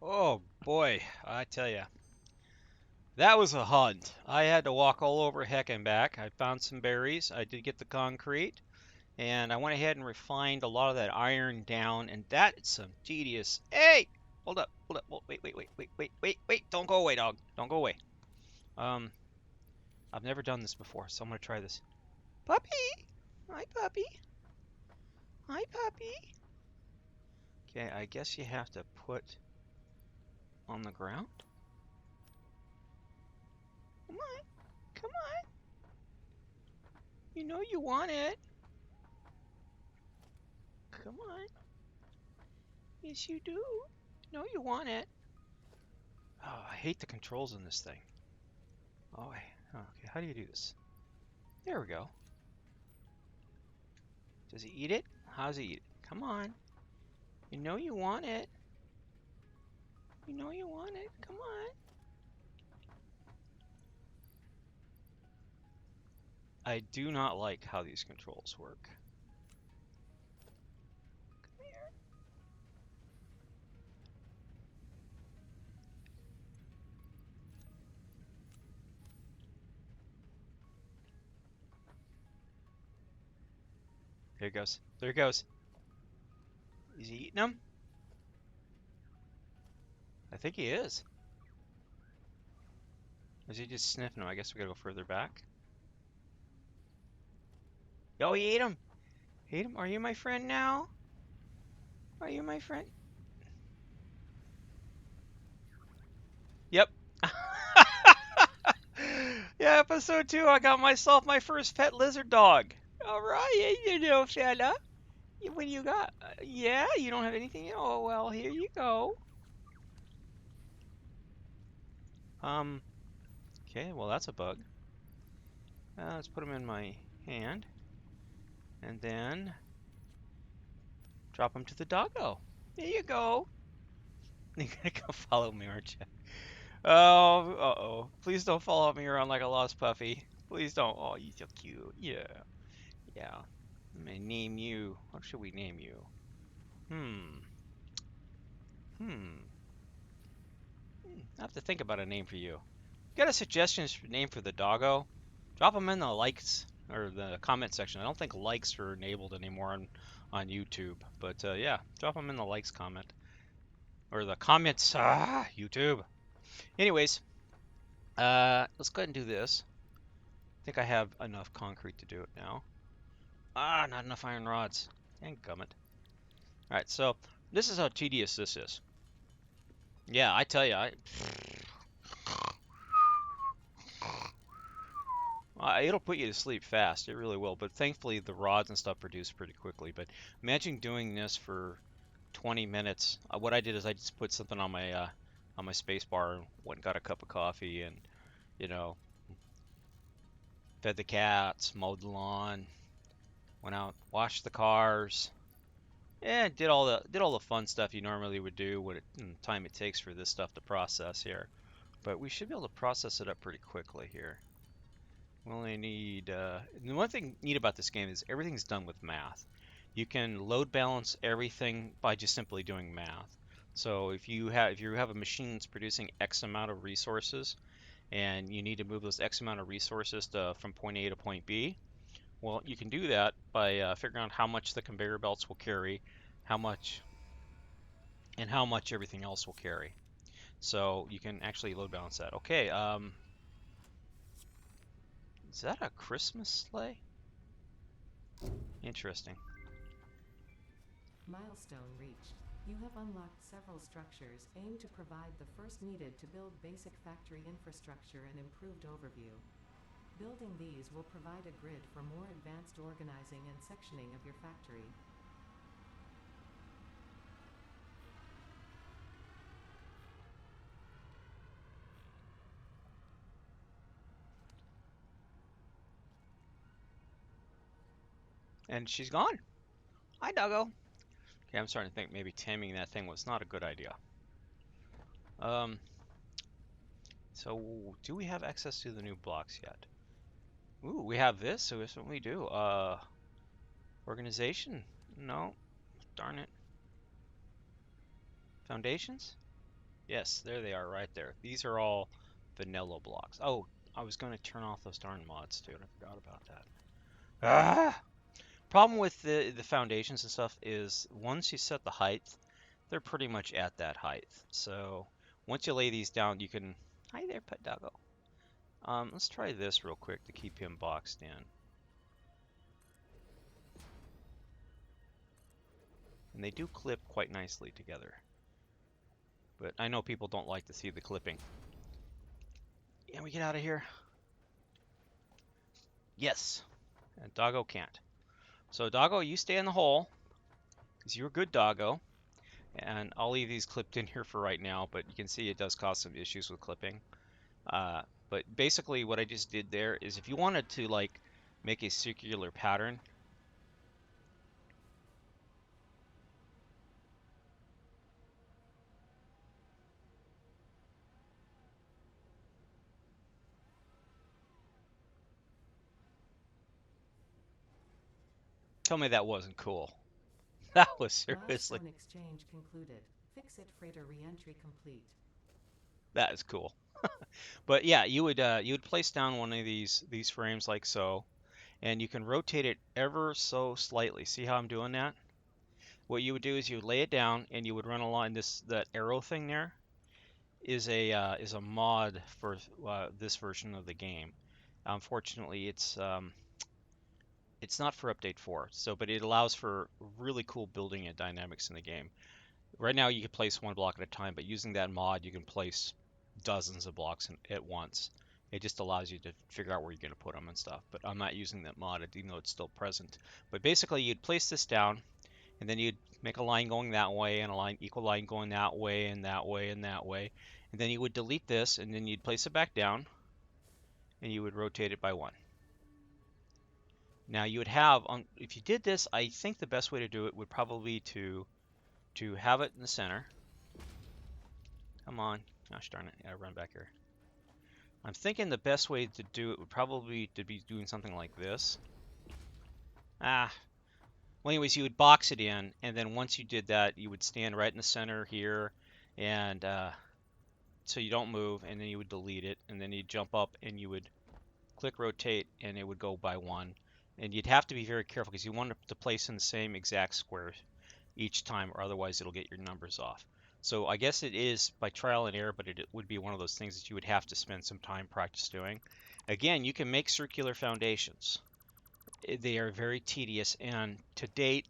Oh boy, I tell you, that was a hunt. I had to walk all over heck and back. I found some berries. I did get the concrete, and I went ahead and refined a lot of that iron down, and that is some tedious. Hey, hold up. Wait. Don't go away, dog. Don't go away. Um, I've never done this before, so I'm gonna try this. Puppy, hi puppy, hi puppy. Okay, I guess you have to put on the ground. Come on, come on. You know you want it. Come on. Yes, you do. No, you want it. Oh, I hate the controls in this thing. Oh, okay. How do you do this? There we go. Does he eat it? How does he eat it? Come on. You know you want it. You know you want it. Come on. I do not like how these controls work. Come here. There he goes. There he goes. Is he eating them? I think he is. Is he just sniffing them? I guess we gotta go further back. Oh, he ate him. He ate him. Are you my friend now? Are you my friend? Yep. Yeah, episode 2, I got myself my first pet lizard dog. All right, you know, fella. What do you got? Yeah, you don't have anything? Oh, well, here you go. Um, okay, well, that's a bug. Let's put him in my hand. And then drop him to the doggo. There you go. You're gonna come follow me, aren't you? Oh, uh-oh. Please don't follow me around like a lost puppy. Please don't. Oh, you're so cute. Yeah, yeah. I'm gonna name you. What should we name you? Hmm. Hmm. I have to think about a name for you. Got a suggestions for name for the doggo? Drop them in the likes or the comment section. I don't think likes are enabled anymore on YouTube, but yeah, drop them in the likes comment or the comments. YouTube. Anyways, let's go ahead and do this. I think I have enough concrete to do it now. Not enough iron rods. Dang gummit. All right, so this is how tedious this is. Yeah, I tell you, it'll put you to sleep fast. It really will. But thankfully, the rods and stuff produce pretty quickly. But imagine doing this for 20 minutes. What I did is I just put something on my space bar and went and got a cup of coffee and you know fed the cats, mowed the lawn, went out, washed the cars, and did all the fun stuff you normally would do when time it takes for this stuff to process here. But we should be able to process it up pretty quickly here. We only need, the one thing neat about this game is everything's done with math. You can load balance everything by just simply doing math. So if you have a machine that's producing X amount of resources and you need to move those X amount of resources from point A to point B, well, you can do that by figuring out how much the conveyor belts will carry, how much, and how much everything else will carry. So you can actually load balance that. Okay, is that a Christmas sleigh? Interesting. Milestone reached. You have unlocked several structures aimed to provide the first needed to build basic factory infrastructure and improved overview. Building these will provide a grid for more advanced organizing and sectioning of your factory. And she's gone. Hi, doggo. Okay, I'm starting to think maybe taming that thing was not a good idea. Um, so do we have access to the new blocks yet? Ooh, we have this, so that's what we do. Organization? No. Darn it. Foundations? Yes, there they are right there. These are all vanilla blocks. Oh, I was going to turn off those darn mods too, and I forgot about that. Ah! Problem with the foundations and stuff is once you set the height, they're pretty much at that height. So once you lay these down, you can. Hi there, pet doggo. Let's try this real quick to keep him boxed in. And they do clip quite nicely together. But I know people don't like to see the clipping. Can we get out of here? Yes. And doggo can't. So doggo, you stay in the hole, because you're a good doggo. And I'll leave these clipped in here for right now, but you can see it does cause some issues with clipping. But basically what I just did there is if you wanted to like make a circular pattern, tell me that wasn't cool. That was seriously, Milestone exchange concluded. Fix-it freighter re-entry complete. that is cool. But yeah, you would place down one of these frames like so, and you can rotate it ever so slightly. See how I'm doing that? What you would do is you would lay it down and you would run along that arrow thing there is a mod for this version of the game. Unfortunately, it's not for update 4, so but it allows for really cool building and dynamics in the game. Right now you can place one block at a time, but using that mod you can place dozens of blocks at once. It just allows you to figure out where you're going to put them and stuff. But I'm not using that mod, even though it's still present. But basically you'd place this down, and then you'd make a line going that way, and a line equal line going that way, and that way, and that way. And then you would delete this, and then you'd place it back down, and you would rotate it by one. Now you would have, if you did this, I think the best way to do it would probably be to have it in the center. Come on, gosh darn it, I gotta run back here. I'm thinking the best way to do it would probably to be doing something like this. Ah, well anyways, you would box it in, and then once you did that, you would stand right in the center here, and so you don't move, and then you would delete it, and then you'd jump up and you would click rotate, and it would go by one. And you'd have to be very careful because you want it to place in the same exact square each time, or otherwise it'll get your numbers off. So I guess it is by trial and error, but it would be one of those things that you would have to spend some time practice doing. Again, you can make circular foundations. They are very tedious, and to date,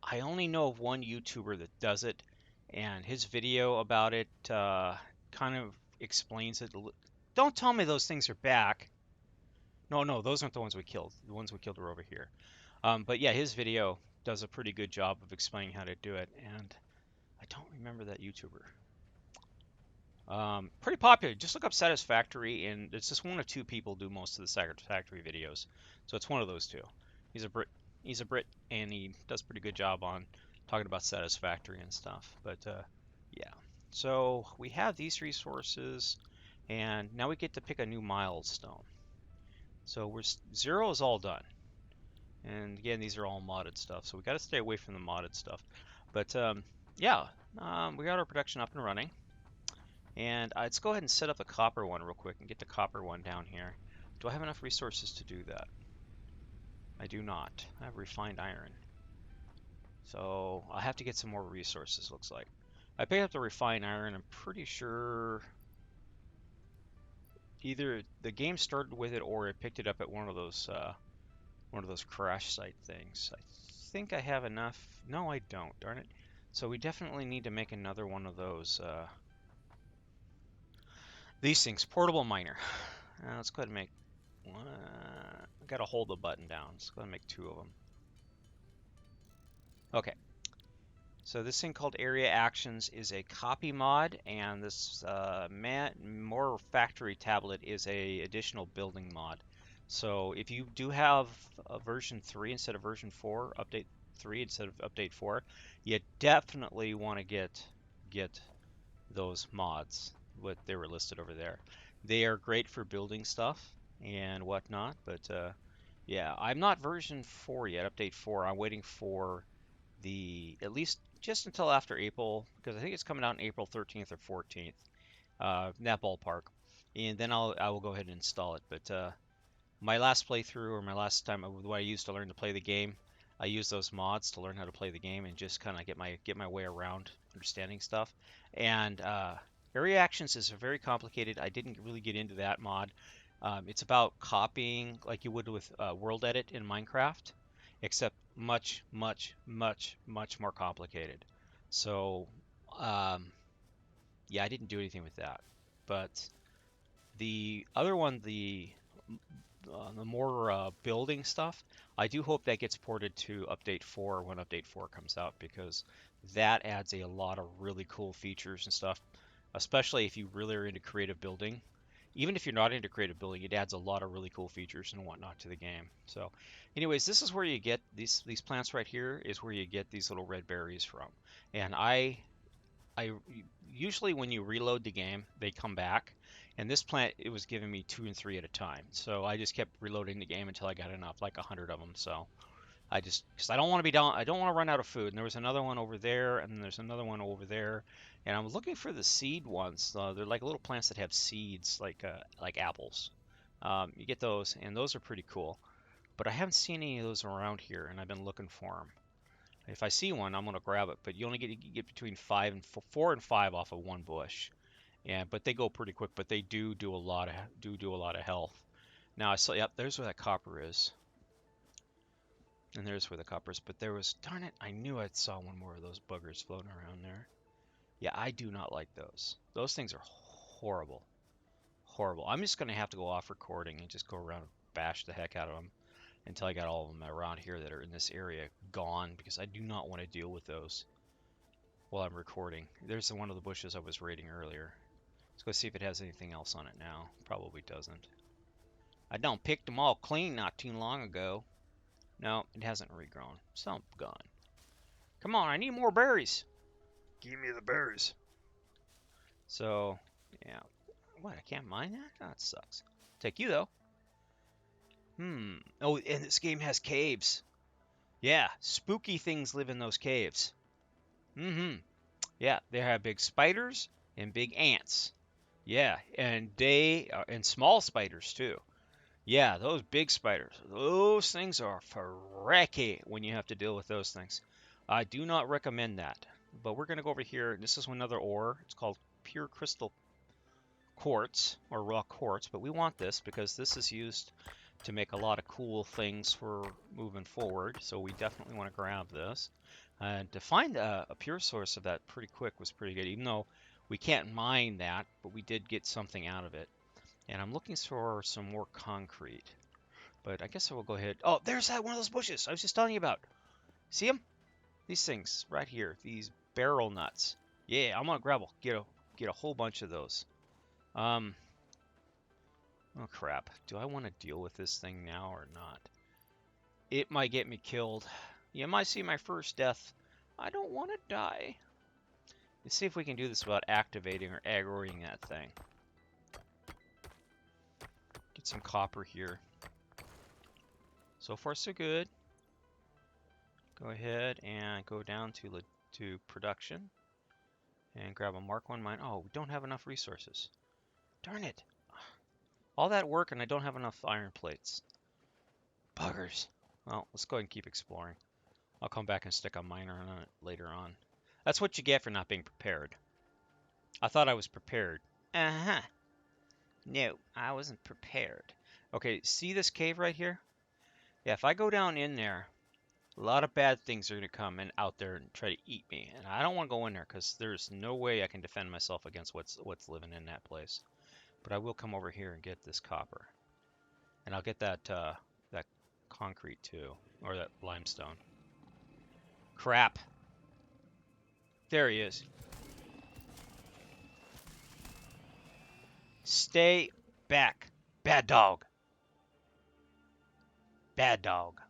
I only know of one YouTuber that does it, and his video about it kind of explains it. Don't tell me those things are back. No, no, those aren't the ones we killed. The ones we killed are over here. But yeah, his video does a pretty good job of explaining how to do it, and I don't remember that YouTuber. Pretty popular. Just look up Satisfactory, and it's just one or two people do most of the Satisfactory videos. So it's one of those two. He's a Brit. He's a Brit, and he does a pretty good job on talking about Satisfactory and stuff. But yeah. So we have these resources, and now we get to pick a new milestone. So we're 0 is all done. And again, these are all modded stuff, so we got to stay away from the modded stuff. But yeah, we got our production up and running. And let's go ahead and set up the copper one real quick and get the copper one down here. Do I have enough resources to do that? I do not. I have refined iron. So I'll have to get some more resources, looks like. I picked up the refined iron. I'm pretty sure either the game started with it or it picked it up at one of those crash site things. I think I have enough. No, I don't. Darn it. So we definitely need to make another one of those. These things, portable miner. Let's go ahead and make one. I gotta hold the button down. Let's go ahead and make 2 of them. Okay. So this thing called Area Actions is a copy mod, and this More Factory tablet is a additional building mod. So if you do have a version 3 instead of version 4, update 3 instead of update 4, you definitely want to get those mods. What they were listed over there. They are great for building stuff and whatnot, but yeah, I'm not version 4 yet, update 4. I'm waiting for at least just until after April, because I think it's coming out in April 13th or 14th, in that ballpark. And then I will go ahead and install it. But my last playthrough or my last time, what I used to learn to play the game, I used those mods to learn how to play the game and just kind of get my way around understanding stuff. And area actions is very complicated. I didn't really get into that mod. It's about copying like you would with World Edit in Minecraft, except much, much, much, much more complicated. So, um, yeah, I didn't do anything with that. But the other one, the more building stuff, I do hope that gets ported to Update 4 when Update 4 comes out because that adds a lot of really cool features and stuff, especially if you really are into creative building. Even if you're not into creative building, it adds a lot of really cool features and whatnot to the game. So, anyways, this is where you get these plants right here is where you get these little red berries from. And I usually when you reload the game, they come back. And this plant, it was giving me 2 and 3 at a time. So I just kept reloading the game until I got enough, like 100 of them. So I just, because I don't want to be down, I don't want to run out of food. And there was another one over there, and then there's another one over there. And I'm looking for the seed ones. They're like little plants that have seeds, like apples. You get those, and those are pretty cool. But I haven't seen any of those around here, and I've been looking for them. If I see one, I'm gonna grab it. But you only get between 4 and 5 off of one bush. And but they go pretty quick. But they do a lot of do a lot of health. Now I saw. Yep, there's where that copper is. And there's where the copper is. But there was, darn it, I knew I saw one more of those buggers floating around there. Yeah, I do not like those. Those things are horrible, horrible. I'm just gonna have to go off recording and just go around and bash the heck out of them until I got all of them around here that are in this area gone because I do not want to deal with those while I'm recording. There's one of the bushes I was raiding earlier. Let's go see if it has anything else on it now. Probably doesn't. I done picked them all clean not too long ago. No, it hasn't regrown. So I'm gone. Come on, I need more berries. Give me the berries. So, yeah. What, I can't mine that? That sucks. Take you, though. Oh, and this game has caves. Yeah, spooky things live in those caves. Yeah, they have big spiders and big ants. Yeah, and and small spiders too. Yeah, those big spiders. Those things are freaky when you have to deal with those things. I do not recommend that. But we're gonna go over here. This is another ore. It's called pure crystal quartz or raw quartz, but we want this because this is used to make a lot of cool things for moving forward. So we definitely want to grab this. And to find a pure source of that pretty quick was pretty good, even though we can't mine that, but we did get something out of it. And I'm looking for some more concrete. But I guess I will go ahead. Oh, there's that one of those bushes I was just telling you about. See them? These things right here. These barrel nuts. Yeah, I'm gonna grab get a whole bunch of those. Um. Oh crap. Do I want to deal with this thing now or not? It might get me killed. You might see my first death. I don't want to die. Let's see if we can do this without activating or aggroing that thing. Get some copper here. So far, so good. Go ahead and go down to production and grab a Mark 1 mine. Oh, we don't have enough resources. Darn it. All that work and I don't have enough iron plates. Buggers. Well, let's go ahead and keep exploring. I'll come back and stick a miner on it later on. That's what you get for not being prepared. I thought I was prepared. Uh-huh. No, I wasn't prepared. Okay, see this cave right here? Yeah, if I go down in there, a lot of bad things are going to come in out there and try to eat me. And I don't want to go in there because there's no way I can defend myself against what's living in that place. But I will come over here and get this copper. And I'll get that that concrete too, or that limestone. Crap. There he is. Stay back. Bad dog. Bad dog.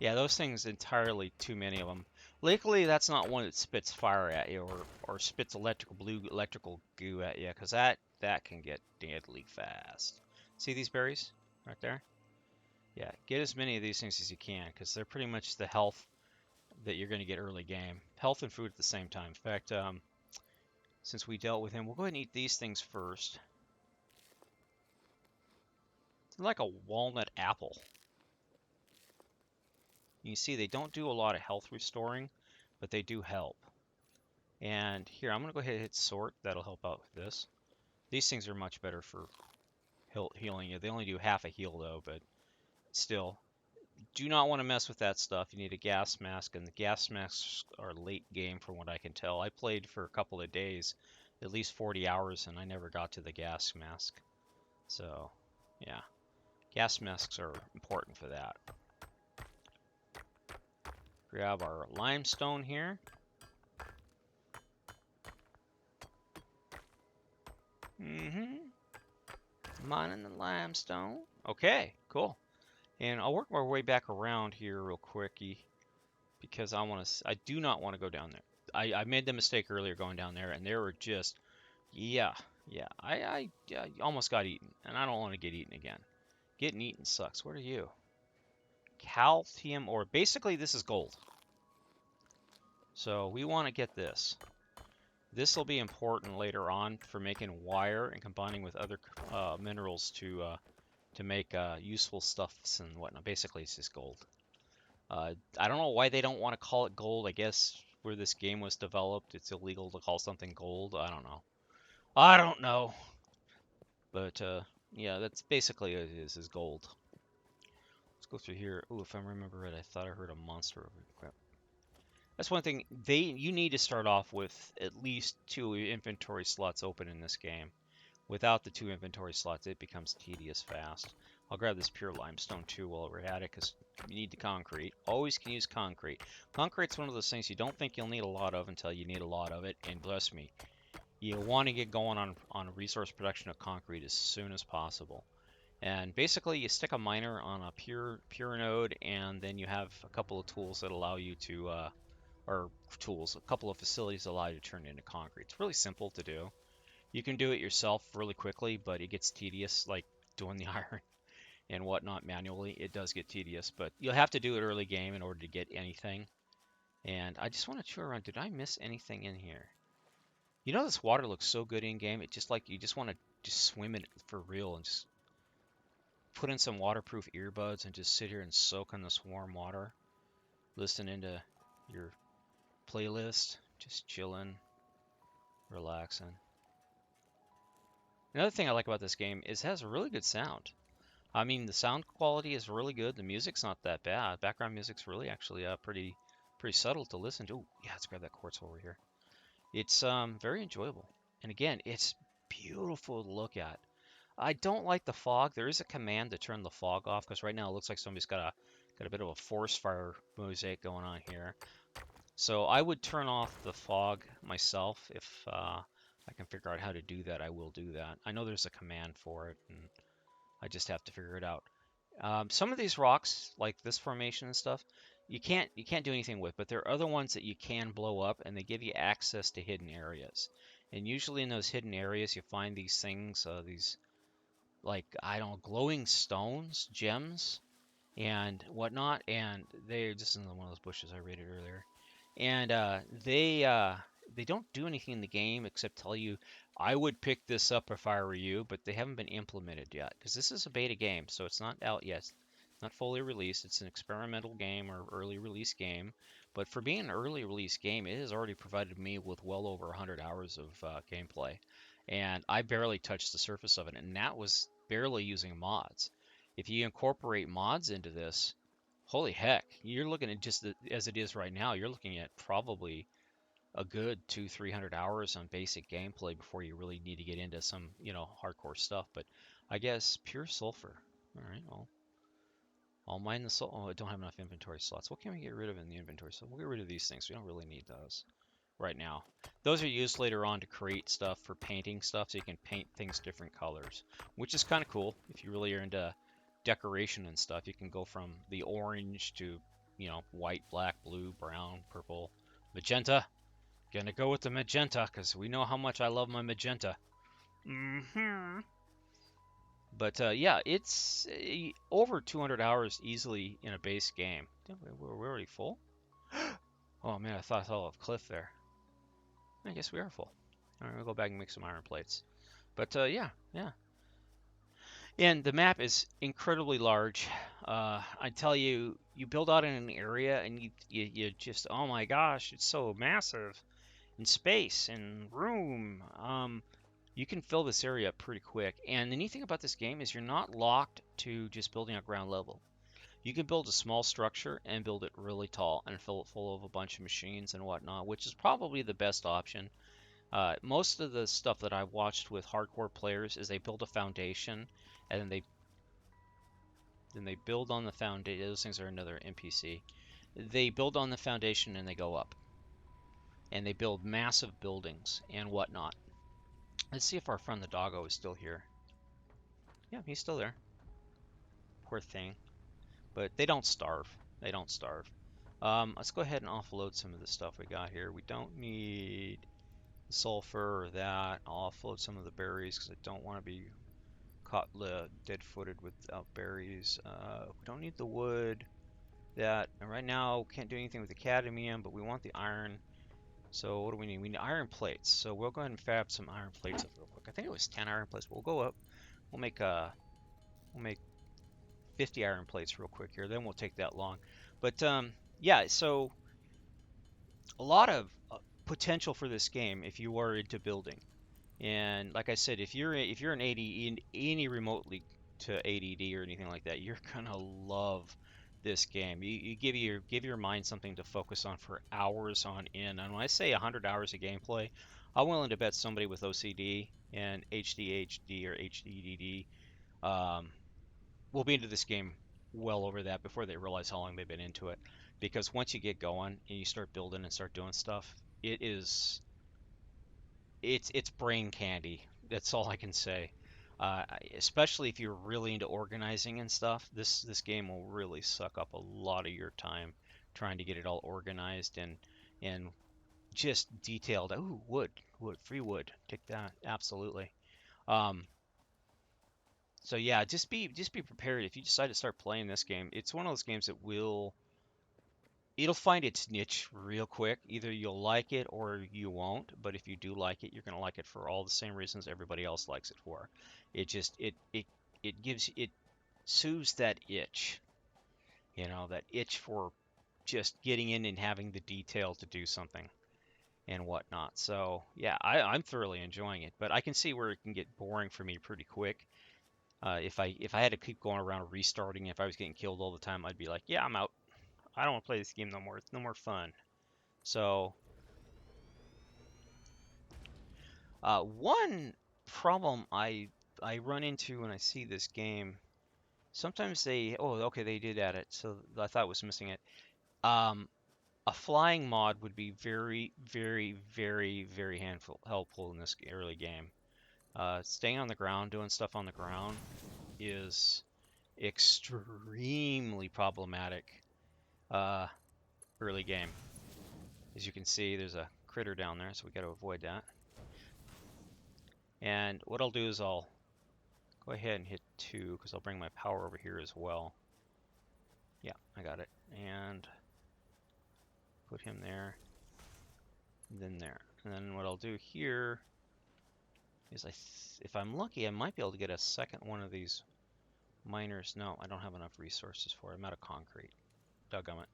Yeah, those things entirely too many of them. Luckily, that's not one that spits fire at you or spits electrical goo at you, because that can get deadly fast. See these berries right there? Yeah, get as many of these things as you can, because they're pretty much the health that you're going to get early game. Health and food at the same time. In fact, since we dealt with him, we'll go ahead and eat these things first. It's like a walnut apple. You can see they don't do a lot of health restoring, but they do help. And here, I'm going to go ahead and hit sort. That'll help out with this. These things are much better for healing you. They only do half a heal though, but still. Do not want to mess with that stuff. You need a gas mask, and the gas masks are late game from what I can tell. I played for a couple of days, at least 40 hours, and I never got to the gas mask. So, yeah. Gas masks are important for that. Grab our limestone here. Mining the limestone. Okay, cool. And I'll work my way back around here real quickie because I do not want to go down there. I made the mistake earlier going down there, and there were just, yeah, I almost got eaten, and I don't want to get eaten again. Getting eaten sucks. What are you? Calcium ore. Basically, this is gold. So we want to get this. This will be important later on for making wire and combining with other minerals to make useful stuffs and whatnot. Basically, it's just gold. I don't know why they don't want to call it gold. I guess where this game was developed, it's illegal to call something gold. I don't know. I don't know. But yeah, that's basically what it is gold. Let's go through here. Oh, if I remember right, I thought I heard a monster over here. Crap. That's one thing. You need to start off with at least 2 inventory slots open in this game. Without the 2 inventory slots, it becomes tedious fast. I'll grab this pure limestone too while we're at it, because you need the concrete. Always can use concrete. Concrete's one of those things you don't think you'll need a lot of until you need a lot of it, and bless me, you want to get going on resource production of concrete as soon as possible. And basically, you stick a miner on a pure node, and then you have a couple of tools that allow you to a couple of facilities that allow you to turn it into concrete. It's really simple to do. You can do it yourself really quickly, but it gets tedious, like doing the iron and whatnot manually. It does get tedious, but you'll have to do it early game in order to get anything. And I just want to tour around. Did I miss anything in here? You know, this water looks so good in game. It just like you just want to just swim in it for real and just put in some waterproof earbuds and just sit here and soak in this warm water, listening to your playlist, just chilling, relaxing. Another thing I like about this game is it has a really good sound. I mean, the sound quality is really good. The music's not that bad. Background music's really actually pretty subtle to listen to. Ooh, yeah, let's grab that quartz over here. It's very enjoyable. And again, it's beautiful to look at. I don't like the fog. There is a command to turn the fog off because right now it looks like somebody's got a bit of a forest fire mosaic going on here. So I would turn off the fog myself if I can figure out how to do that. I will do that. I know there's a command for it, and I just have to figure it out. Some of these rocks, like this formation and stuff, you can't do anything with, but there are other ones that you can blow up, and they give you access to hidden areas. And usually in those hidden areas, you find these things, these like I don't know, glowing stones, gems, and whatnot. And they're just in one of those bushes I raided earlier. And they don't do anything in the game except tell you, I would pick this up if I were you, but they haven't been implemented yet because this is a beta game, so it's not out yet. It's not fully released. It's an experimental game or early release game. But for being an early release game, it has already provided me with well over 100 hours of gameplay. And I barely touched the surface of it, and that was barely using mods. If you incorporate mods into this, holy heck, you're looking at just as it is right now, you're looking at probably a good 200-300 hours on basic gameplay before you really need to get into some, hardcore stuff. But I guess pure sulfur. All right, well, I'll mine the sulfur. Oh, I don't have enough inventory slots. What can we get rid of in the inventory? So we'll get rid of these things. We don't really need those right now. Those are used later on to create stuff for painting stuff, so you can paint things different colors, which is kind of cool if you really are into decoration and stuff. You can go from the orange to, white, black, blue, brown, purple, magenta. Gonna go with the magenta because we know how much I love my magenta. But yeah, it's over 200 hours easily in a base game. We're already full. Oh man, I thought I saw a cliff there. I guess we are full. All right, we'll go back and make some iron plates. But yeah, yeah. And the map is incredibly large. I tell you, you build out in an area and you just, oh my gosh, it's so massive in space and room. You can fill this area up pretty quick. And the neat thing about this game is you're not locked to just building at ground level. You can build a small structure and build it really tall and fill it full of a bunch of machines and whatnot, which is probably the best option. Most of the stuff that I've watched with hardcore players is they build a foundation and then they build on the foundation. Those things are another NPC. They build on the foundation and they go up and they build massive buildings and whatnot. Let's see if our friend the doggo is still here. Yeah, he's still there. Poor thing. But they don't starve. They don't starve. Let's go ahead and offload some of the stuff we got here. We don't need the sulfur or that. I'll offload some of the berries because I don't want to be caught dead-footed without berries. We don't need the wood. That and right now can't do anything with the cadmium, but we want the iron. So what do we need? We need iron plates. So we'll go ahead and fab some iron plates up real quick. I think it was 10 iron plates. We'll go up. We'll make 50 iron plates real quick here. Then we'll take that long. But yeah, so a lot of potential for this game if you are into building. And like I said, if you're an AD in any remotely to ADD or anything like that, you're gonna love this game. You give your mind something to focus on for hours on end. And when I say 100 hours of gameplay, I'm willing to bet somebody with OCD and HDHD or HDDD um, will be into this game well over that before they realize how long they've been into it. Because once you get going and you start building and start doing stuff, it's brain candy. That's all I can say. Especially if you're really into organizing and stuff, this game will really suck up a lot of your time trying to get it all organized and just detailed. Ooh, wood, free wood. Take that, absolutely. Um, so yeah, just be prepared if you decide to start playing this game. It's one of those games that it'll find its niche real quick. Either you'll like it or you won't. But if you do like it, you're gonna like it for all the same reasons everybody else likes it for. It just it soothes that itch, that itch for just getting in and having the detail to do something and whatnot. So yeah, I'm thoroughly enjoying it. But I can see where it can get boring for me pretty quick. If I had to keep going around restarting, if I was getting killed all the time, I'd be like, yeah, I'm out. I don't want to play this game no more. It's no more fun. So, one problem I run into when I see this game, sometimes they did add it, so I thought it was missing it. Um, a flying mod would be very, very, very, very helpful in this early game. Staying on the ground, doing stuff on the ground is extremely problematic uh, early game. As you can see, there's a critter down there, so we got to avoid that. And what I'll do is I'll go ahead and hit 2 because I'll bring my power over here as well. Yeah, I got it. And put him there, and then there. And then what I'll do here is if I'm lucky, I might be able to get a second one of these miners. No, I don't have enough resources for it. I'm out of concrete. Dadgummit.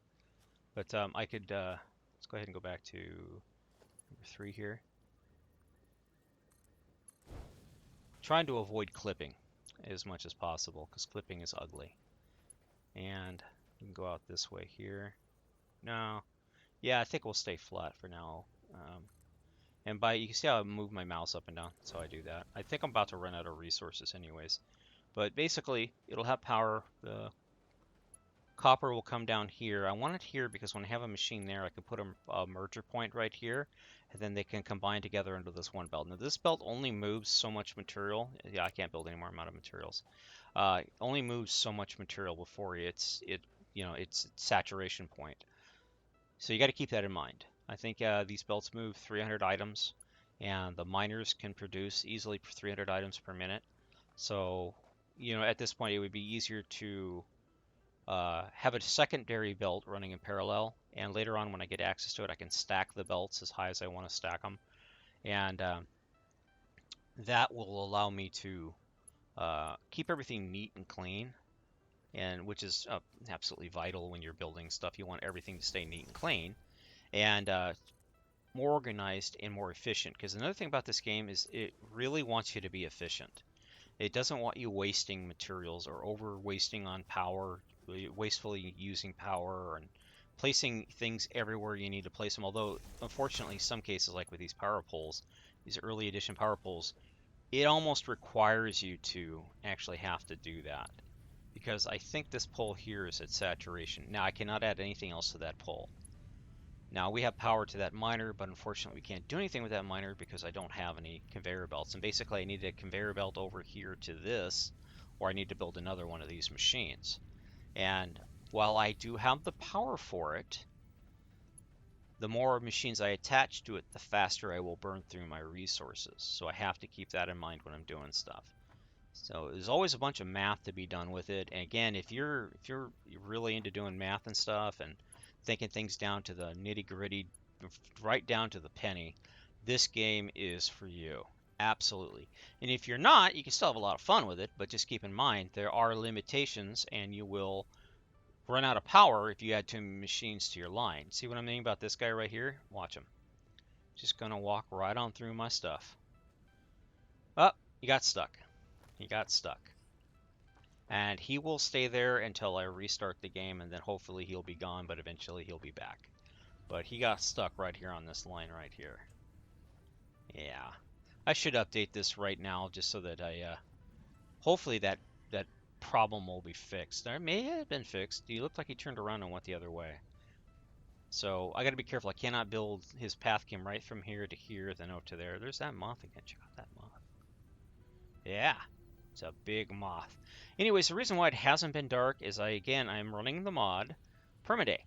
But I could, let's go ahead and go back to number 3 here. Trying to avoid clipping as much as possible because clipping is ugly. And we can go out this way here. No, yeah, I think we'll stay flat for now. And you can see how I move my mouse up and down. That's how I do that. I think I'm about to run out of resources anyways. But basically, it'll have power. The copper will come down here. I want it here because when I have a machine there, I can put a merger point right here, and then they can combine together into this one belt. Now, this belt only moves so much material. Yeah, I can't build any more amount of materials. Only moves so much material before its saturation point. So you got to keep that in mind. I think these belts move 300 items, and the miners can produce easily 300 items per minute. So, at this point, it would be easier to have a secondary belt running in parallel, and later on when I get access to it, I can stack the belts as high as I want to stack them, and that will allow me to keep everything neat and clean, and which is absolutely vital when you're building stuff. You want everything to stay neat and clean, and more organized and more efficient. Because another thing about this game is it really wants you to be efficient. It doesn't want you wasting materials or over wasting on power, wastefully using power and placing things everywhere you need to place them. Although, unfortunately, some cases, like with these power poles, these early edition power poles, it almost requires you to actually have to do that. Because I think this pole here is at saturation. Now, I cannot add anything else to that pole. Now we have power to that miner, but unfortunately we can't do anything with that miner because I don't have any conveyor belts. And basically I need a conveyor belt over here to this, or I need to build another one of these machines. And while I do have the power for it, the more machines I attach to it, the faster I will burn through my resources. So I have to keep that in mind when I'm doing stuff. So there's always a bunch of math to be done with it. And again, if you're really into doing math and stuff and thinking things down to the nitty-gritty, right down to the penny, this game is for you. Absolutely. And if you're not, you can still have a lot of fun with it, but just keep in mind there are limitations and you will run out of power if you add too many machines to your line. See what I mean about this guy right here? Watch him. Just gonna walk right on through my stuff. Oh, he got stuck. He got stuck. And he will stay there until I restart the game, and then hopefully he'll be gone, but eventually he'll be back. But he got stuck right here on this line right here. Yeah. I should update this right now just so that hopefully that problem will be fixed. It may have been fixed. He looked like he turned around and went the other way. So I got to be careful. I cannot build. His path came right from here to here, then out to there. There's that moth again. Check out that moth. Yeah. It's a big moth. Anyways, the reason why it hasn't been dark is I'm running the mod permaday.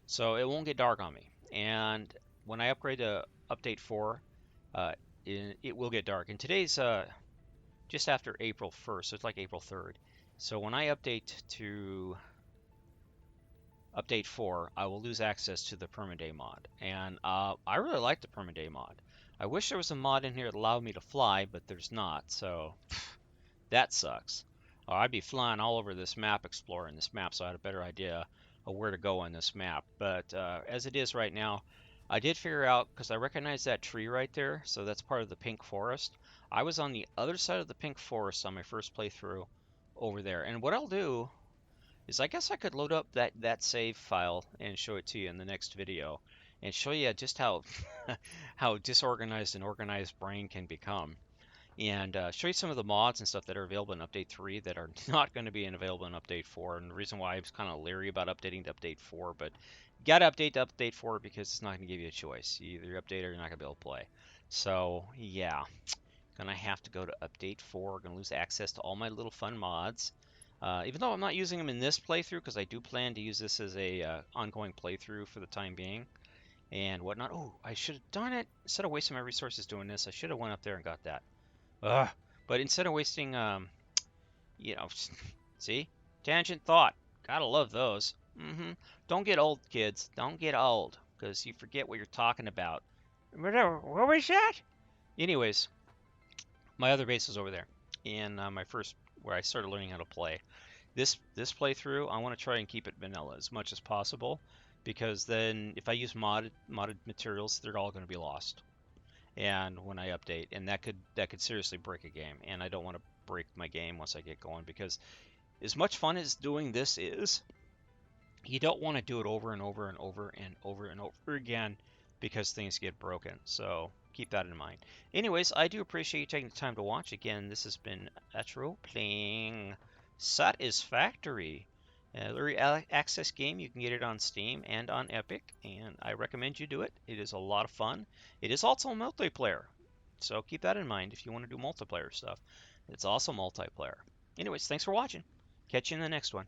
So it won't get dark on me. And when I upgrade to update 4, it will get dark. And today's just after April 1st, so it's like April 3rd. So when I update to update 4, I will lose access to the permaday mod. And I really like the permaday mod. I wish there was a mod in here that allowed me to fly, but there's not. So that sucks. Or I'd be flying all over this map, exploring this map, so I had a better idea of where to go on this map. But as it is right now, I did figure out, because I recognize that tree right there, so that's part of the pink forest. I was on the other side of the pink forest on my first playthrough over there. And what I'll do is I guess I could load up that save file and show it to you in the next video and show you just how how disorganized an organized brain can become and show you some of the mods and stuff that are available in Update 3 that are not going to be available in Update 4. And the reason why I was kind of leery about updating to Update 4, but you got to update to Update 4 because it's not going to give you a choice. You either update or you're not going to be able to play. So, yeah, gonna have to go to Update 4. Gonna lose access to all my little fun mods. Even though I'm not using them in this playthrough, because I do plan to use this as a ongoing playthrough for the time being and whatnot. Oh, I should have done it. Instead of wasting my resources doing this, I should have went up there and got that. Ugh. But instead of wasting, you know, see? Tangent thought. Gotta love those. Don't get old, kids. Don't get old, because you forget what you're talking about. What was that? Anyways, my other base is over there. In my first, where I started learning how to play. This playthrough, I want to try and keep it vanilla as much as possible, because then if I use modded materials, they're all going to be lost. And when I update, and that could seriously break a game, and I don't want to break my game once I get going, because as much fun as doing this is, you don't want to do it over and over and over and over and over again because things get broken. So keep that in mind. Anyways, I do appreciate you taking the time to watch. Again, this has been Etro playing Satisfactory. Early access game. You can get it on Steam and on Epic, and I recommend you do it. It is a lot of fun. It is also multiplayer, so keep that in mind if you want to do multiplayer stuff. It's also multiplayer. Anyways, thanks for watching. Catch you in the next one.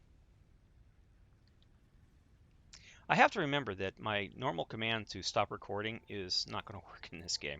I have to remember that my normal command to stop recording is not going to work in this game.